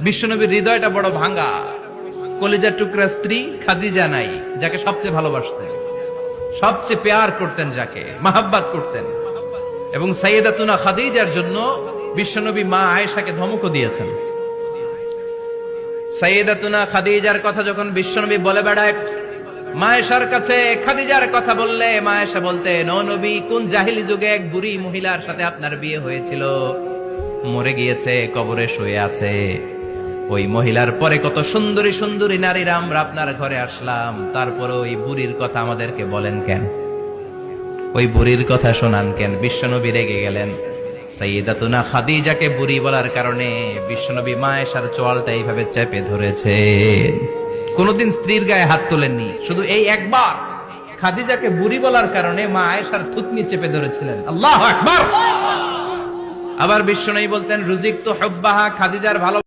বিশ্বনবীর হৃদয়টা বড় ভাঙা, কলিজার টুকরা স্ত্রী খাদিজা নাই, যাকে সবচেয়ে ভালোবাসতেন, সবচেয়ে প্যার করতেন, যাকে মাহাব্বাত করতেন। এবং সাইয়েদাতুনা খাদিজার জন্য বিশ্বনবী মা আয়েশাকে ধমকও দিয়েছেন। সাইয়েদাতুনা খাদিজার কথা যখন বিশ্বনবী বলে বেড়ায় মা আয়েশার কাছে, খাদিজার কথা বললে মা আয়েশা বলতেন, ও নবী, কোন জাহিলি যুগে এক বুড়ি মহিলার সাথে আপনার বিয়ে হয়েছিল, মরে গিয়েছে, কবরে শুয়ে আছে। ওই মহিলার পরে কত সুন্দরী সুন্দরী নারীরা আমরা আপনার ঘরে আসলাম, তারপরে ওই বুড়ির কথা আমাদেরকে বলেন কেন, ওই বুড়ির কথা শোনান কেন? বিশ্বনবী রেগে গেলেন। সাইয়েদাতুনা খাদিজাকে বুড়ি বলার কারণে বিশ্বনবী মা আয়েশার চোয়ালটা এইভাবে চেপে ধরেছে। কোনদিন স্ত্রীর গায়ে হাত তোলেননি, শুধু এই একবার খাদিজাকে বুড়ি বলার কারণে মা আয়েশার থুতনি চেপে ধরেছিলেন। আল্লাহু আকবার। আবার বিশ্বনবী বলতেন, রুজিক তো হুব্বাহা, খাদিজার ভালো